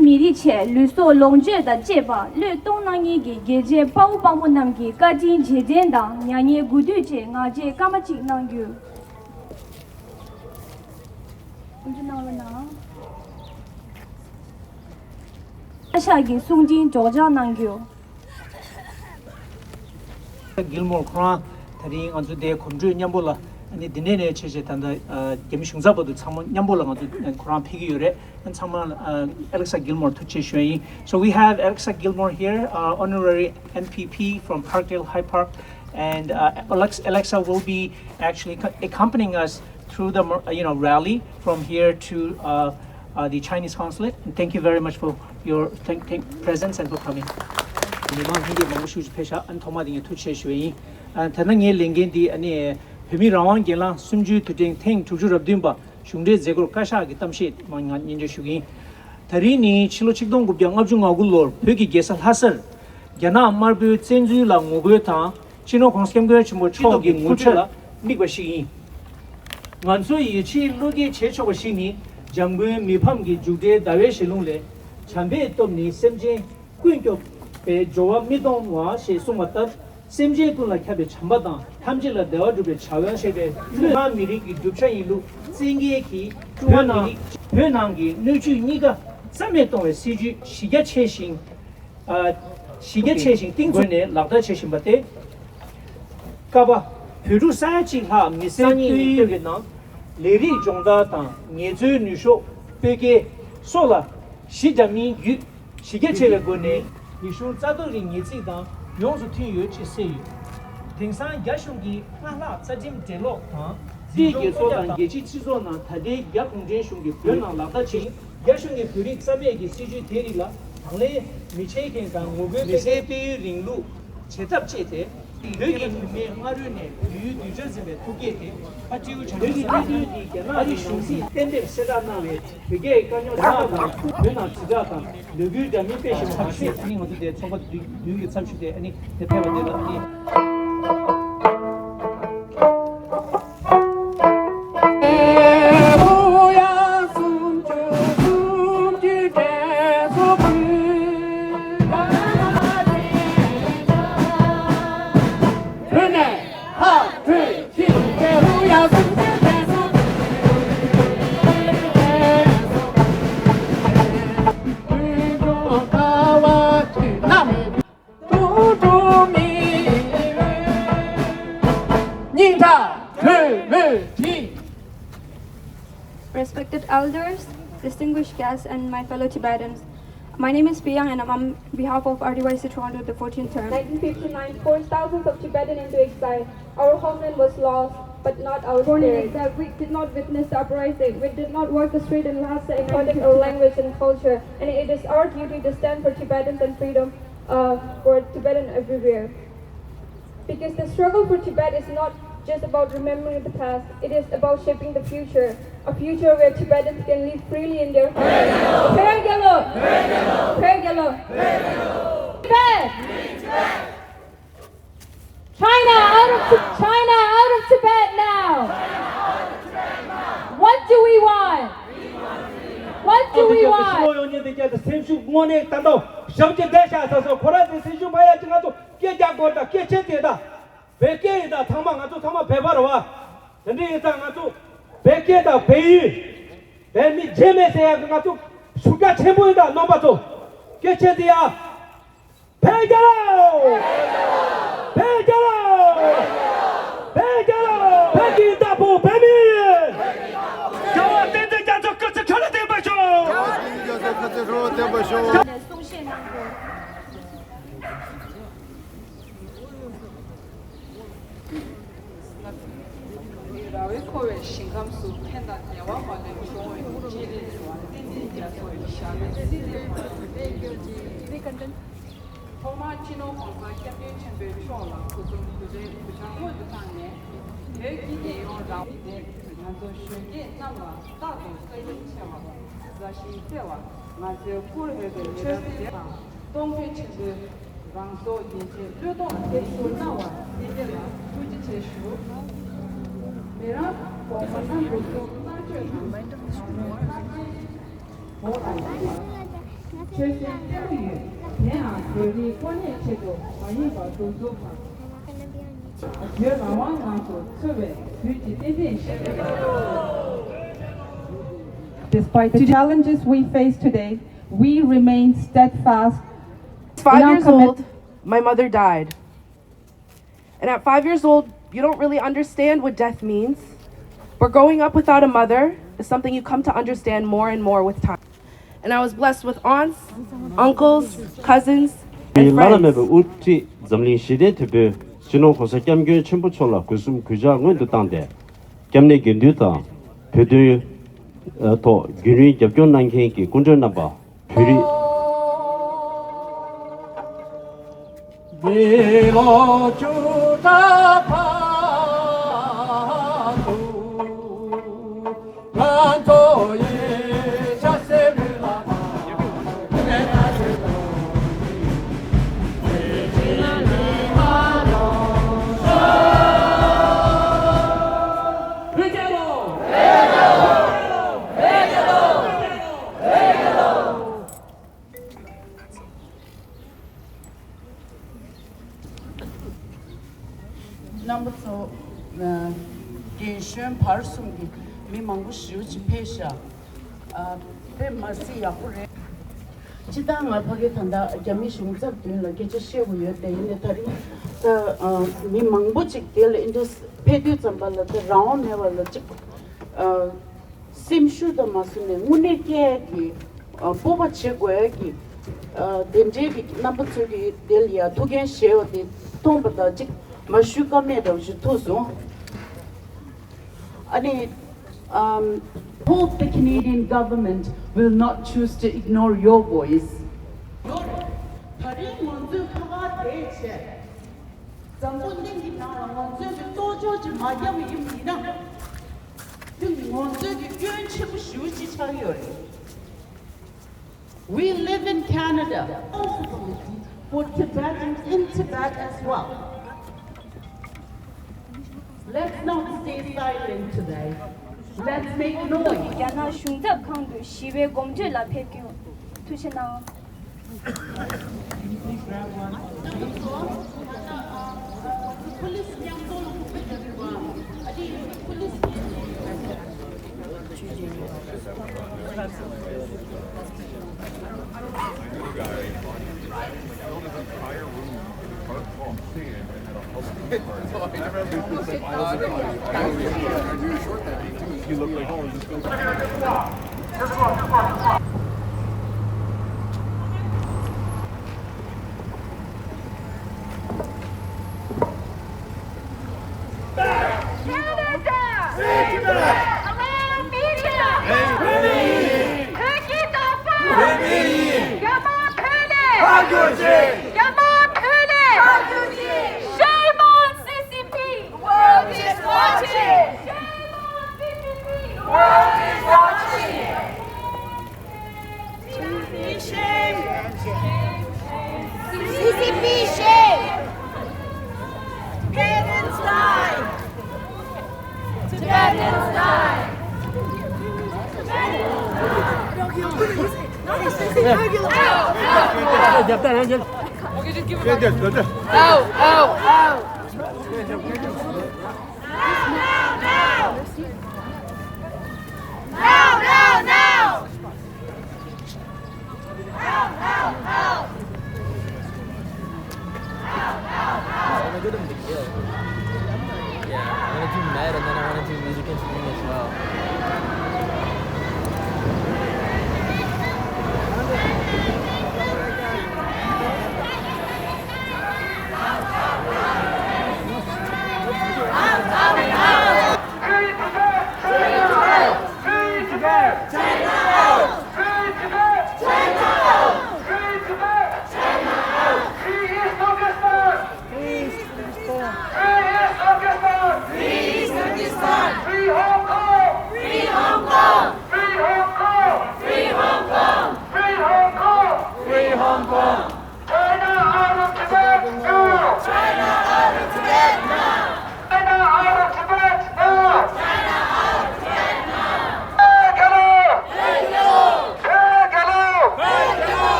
miri che lu so longje da jeba le tonangi gi geje pau pau namgi kaji jejen da nyanye gudu che ngaje kamachi nangyu unjina ashagi sungjin joja nangyu Gilmore Kran tari anzu de khumju nyambola ani dinene cheje tanda gemi shungza bodu changmo nyambola anzu Kran phigi yore and changma Alexa Gilmore tuche shwei. So we have Alexa Gilmore here, honorary MPP from Parkdale High Park, and Alexa will be actually accompanying us through the rally from here to the Chinese consulate. And thank you very much for your presence and for coming. Nimang hindi mamushu pesha an thoma ding tuche shwei tanang ye lingen di ani phemi rawang gelang sumju tuding thing tuju rabdim ba shungde zegor kasha gi tamshi mangan ninje shugi tarini chilo chikdong gu byang abjung agul lor phegi gesal hasar gyana amar bu chenju la ngogo ta chino khongskem ge chmo cho gi ngulcha mi ba shi nganso yi chi logi checho ba shi ni jangbu mi pham gi jude dawe shilung le chambe tom ni semje kuinkyo be jowa midong wa she sumata semje tu la khabe chambada thamje la dewa jube chawa shebe ma miri ki dupcha yilu singi ki tuana benangi nuju niga same tong le siju shige cheshin tingone lagda cheshin bate kaba puru sa chi ha misani tege na leri jongda ta nyezu nusho pege sola shijami yu shige chele gone Nishun Zadori Nizida, Yonzu Tiyu Chise, Tingsan Yashungi, Hala, Sajim Delo, Zigi Sodan, Yechi Chizona, Tade, Yakungje Shungi, Puna, Ladachi, Yashungi Puri, Samegi, Siju Terila, Hale, Micheke, Misepi, Ringlu, Chetap Chete, Yugi, Marune, Yu Jazime, Tugete, Atiu Chagui, Adi Shunsi, Tende Sedana, Bigay, Kanyo Sada, Yuna Chizata. Le but de mi pêche mon chien ni on dit de sombat du sam chute ani de peva de ani Respected elders, distinguished guests, and my fellow Tibetans, my name is Piyang and I'm on behalf of RDYC Toronto, the 14th term. 1959 forced thousands of Tibetans into exile. Our homeland was lost, but not our spirit. We did not witness the uprising. We did not walk the street in Lhasa and protect our language and culture. And it is our duty to stand for Tibetans and freedom for Tibetans everywhere. Because the struggle for Tibet is not just about remembering the past, it is about shaping the future. A future where Tibetans can live freely in their homes. Tibet! China out of Tibet now! What do we want? What do we want? Bekeda thama ngatu thama bebarwa ndi ita ngatu bekeda beyi bemi jeme se ya ngatu suga chemboida nombato kechedia pegalo pegida bo bemi jawa tete jato kase khale de basho jawa kase ro de basho We call it Shingam Su Penda, Yawa, and Joy, Jilly, Tomachino, Captain Chamberlain, Kujan, Kutane, Heki, or Down, Nazo Shugit, Nama, Tato, Station Chama, Zashi Tela, Mazio Pur, don't pitch the Ranzo, you don't get to Nawa, Nidela, Fujitishu. Mira, Despite the challenges we face today, we remain steadfast. 5 years old, my mother died. And at 5 years old, you don't really understand what death means. But growing up without a mother is something you come to understand more and more with time. And I was blessed with aunts, uncles, cousins, and friends. 우티 점린 시대 대표 신호 고사 겸교 첨부촌라 구숨 규장은 뜻한데 겸내 견디다 배도 또 균이 접종 난케기 군전 봐 둘이 내로 주다 파도 난도의 자세를 남부터 개션 발송기 미망고 시우지 페샤 베마시 야쿠레 지당아 파게 탄다 점이 슝잡 되는 게저 시고요 때인데 다리 미망보직 될 인도 페디 점발라 라운 레벨 직 심슈다 마스네 무네케기 보바 체고기 덴제기 남부쪽이 될이야 두개 쉐어디 통보다 직 마슈가 매도지 토소 아니 hope the Canadian government will not choose to ignore your voice. 다른 먼저 가가 대체 정권이 나라 먼저 도저지 마야미입니다. 등 먼저 괜찮고 쉬우지 차요. We live in Canada. For Tibetans in Tibet as well. Let's not stay silent today. Let's make noise. 야나 슝잡 강도 시베 공주라 페교 투시나 You look like home. Shame on CCP! World is watching! Shame on CCP! World is watching! Shame! CCP shame! Tibetans die! Tibetans die! I want to do med and then I want to do music engineering as well. Out!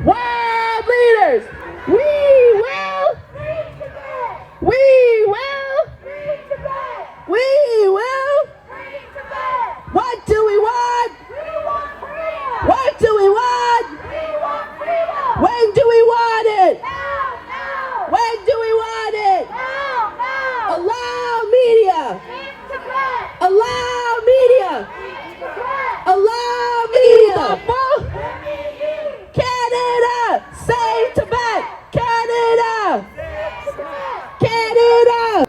World leaders, we will. What do we want? What do we want? When do we want it? When do we want it? Allow media. Allow media. Allow media. Canada, save Tibet. Canada. Canada.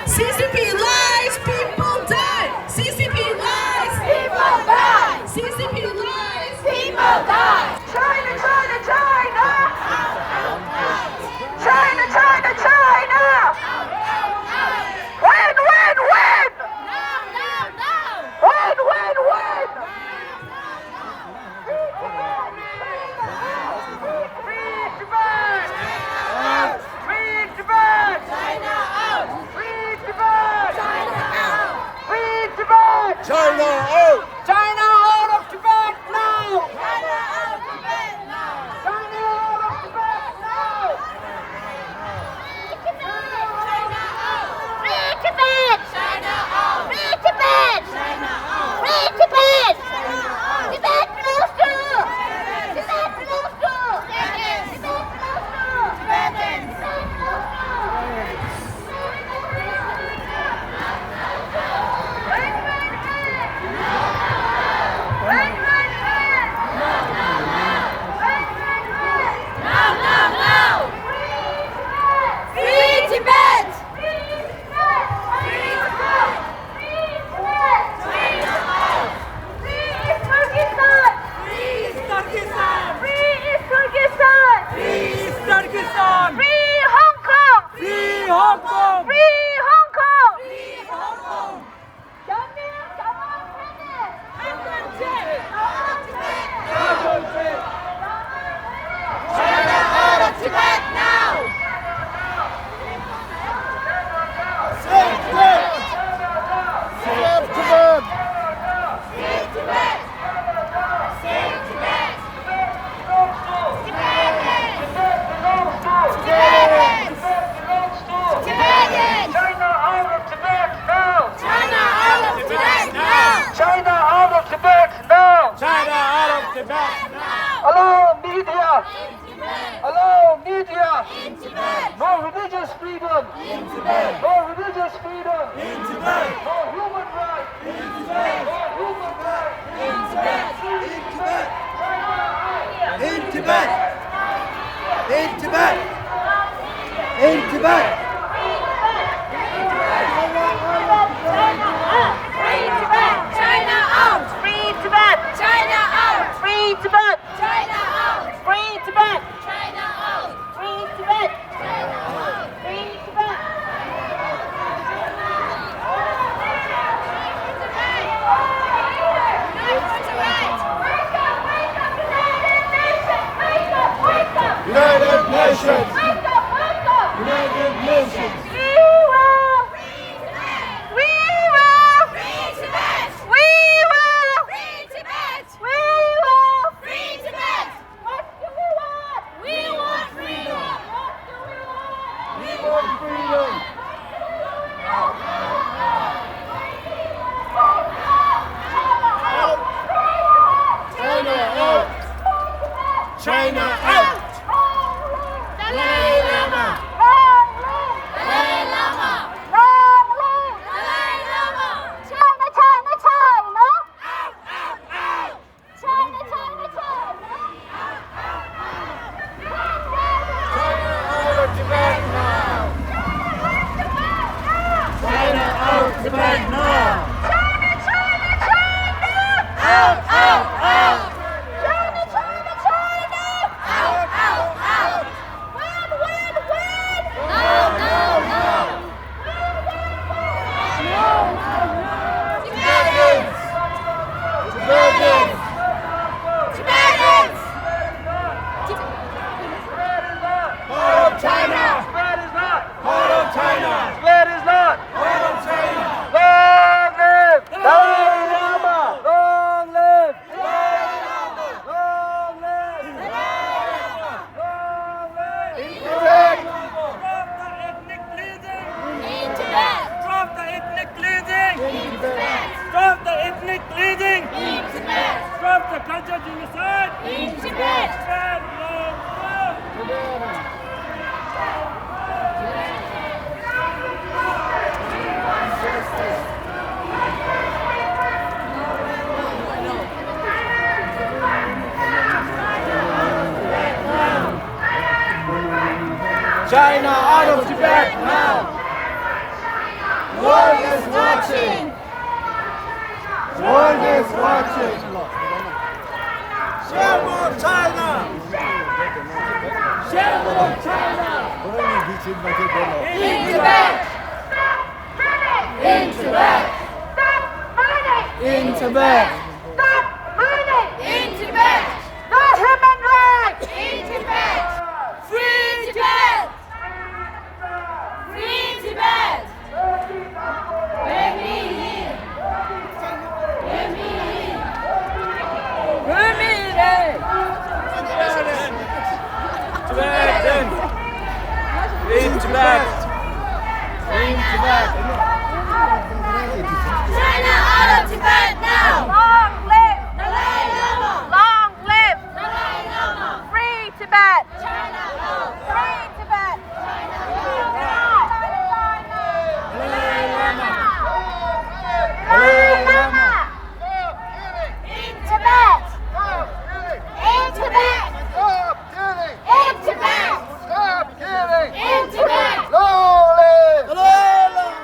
CCP lies, people die. CCP lies, people die. CCP lies, people die. China, China, China. China, China, China. Win, win, win. Win, win, win. Free Tibet. Free Tibet. China out. Free Tibet. China out. Free Tibet. China out! China out of Tibet now. China out of Tibet now! China out of Tibet now. Free Tibet! China out! Free Tibet! China out! Free Tibet! China out! Tibet belongs to! Tibet belongs to! Tibetans! Tibet belongs to! Tibetans! Free Tibet! Free Hong Kong! Free Hong Kong! Free Hong Kong! Free Hong Kong! China out of Tibet now! Save Tibet! Save Tibet! Save Tibet! Save Tibet! Tibetans! China out of Tibet now! China out of Tibet now! China out of Tibet now! China out of Tibet now! Allow media! In Tibet! Allow media! In Tibet! No religious freedom! In Tibet! No religious freedom! In Tibet! No human rights! In Tibet! No human rights! In Tibet! In Tibet! In Tibet! In Tibet! Free Tibet! China out! Free Tibet! China out! Free Tibet! China out! Free Tibet! China out! Free Tibet! China out! Free Tibet! China out of Tibet now! World is watching! World is watching! Shame on China! Shame on China! In Tibet! In Tibet! In Tibet! Stop hiding! In Tibet! No human rights! In Tibet! Free Tibet! Free Tibet! Let me in! Let me in! Let me in! Tibetan! In Tibet! In Tibet! China out of Tibet now! Long live Dalai Lama! Long live Dalai Lama! Free Tibet! China out! Free Tibet! China out! Dalai Lama! Dalai Lama! In Tibet! In Tibet! In Tibet! In Tibet! Long live! Dalai Lama!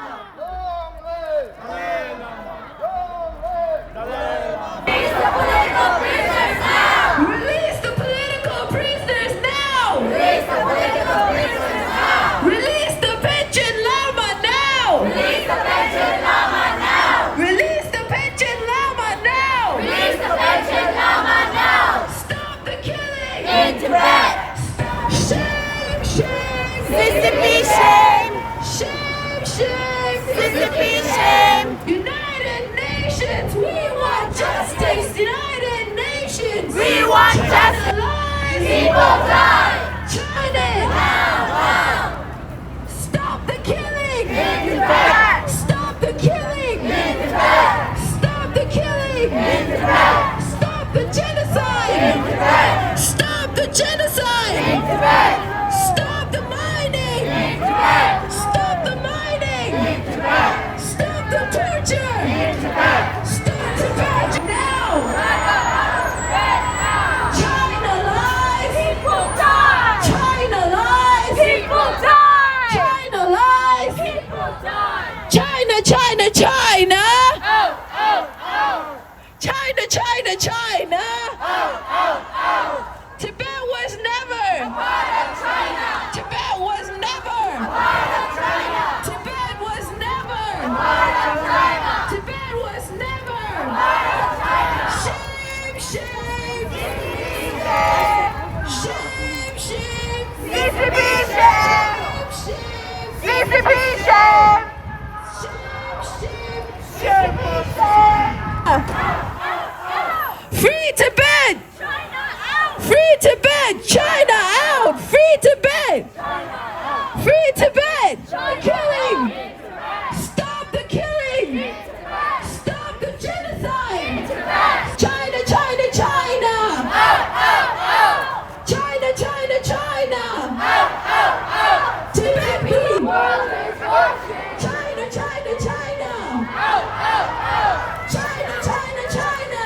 Release the political prisoners now! Release the political prisoners now! Release the pension lama now! Release the pension lama now! Release the pension lama now! Release the pension lama now! Stop the killing! In Tibet! Shame, shame! Mississippi shame! Shame, shame! Mississippi shame! United Nations, we want justice! United Nations! We want justice! People die! China! Now! Stop the killing! In Tibet! Stop the killing! In Tibet! Stop the killing! In Tibet! Stop the genocide! In Tibet! Stop the genocide! In Tibet! Stop the mining! In Tibet! Stop the mining! In Tibet! Stop the torture! In Tibet! Stop the torture now! China lies! People die! China lies! People die! China lies! People die! China, China, China! China, China, China! Tibet was never a part of China! Tibet was never a part of China! Tibet was never a part of China! Tibet was never a part of China! Shame, shame! Shame, shame! Mississippi shame! Mississippi shame! Shame, shame! Free Tibet! Free Tibet! China out! Free Tibet! Free Tibet! Killing! Stop the killing! Stop the genocide! China, China, China! China, China, China! Tibet, please! China, China, China! China, China, China!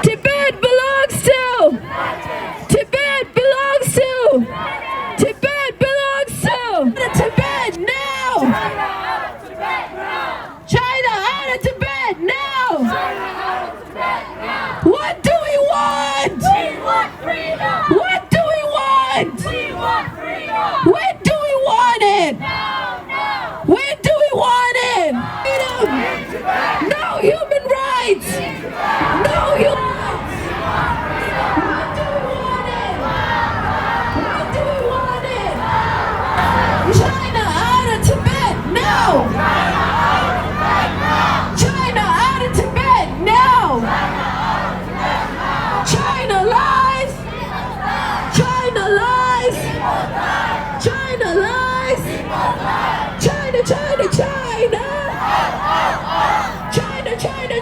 Tibet belongs to! Tibet belongs to! Tibet belongs to! Tibet now! China out of Tibet now! What do we want? We want freedom! What do we want? We want freedom! When do we want it? Now! When do we want it? Freedom! No human rights! No human rights! When do we want it? When do we want it? China out of Tibet now! China out of Tibet now! China lies! China lies! China lies! China, China, China! China, China,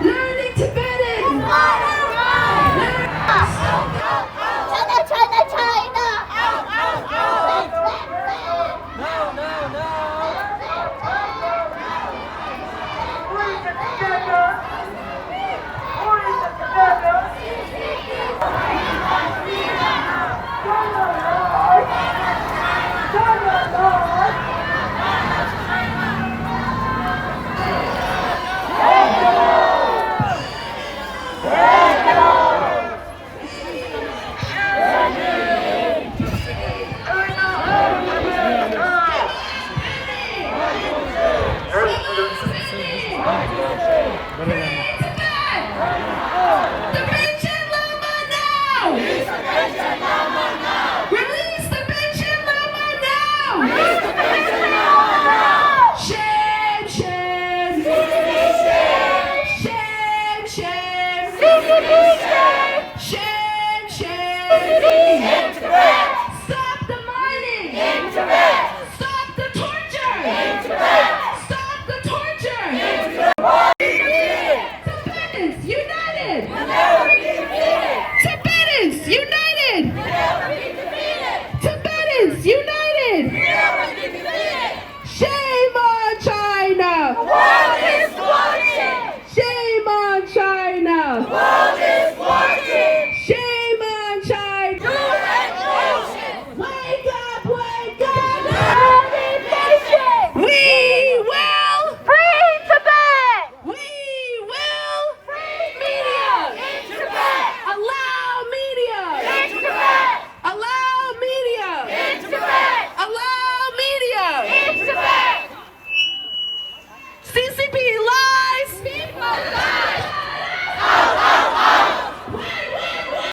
Learning Tibetan. China, China, China. Stop the mining! In Tibet! Stop the torture! In Tibet! Stop the torture! In Tibet! Tibetans united! We'll never be defeated! Tibetans united! We'll never be defeated! Tibetans united! We'll never be defeated! Shame on China! The world is watching! Shame on China! The world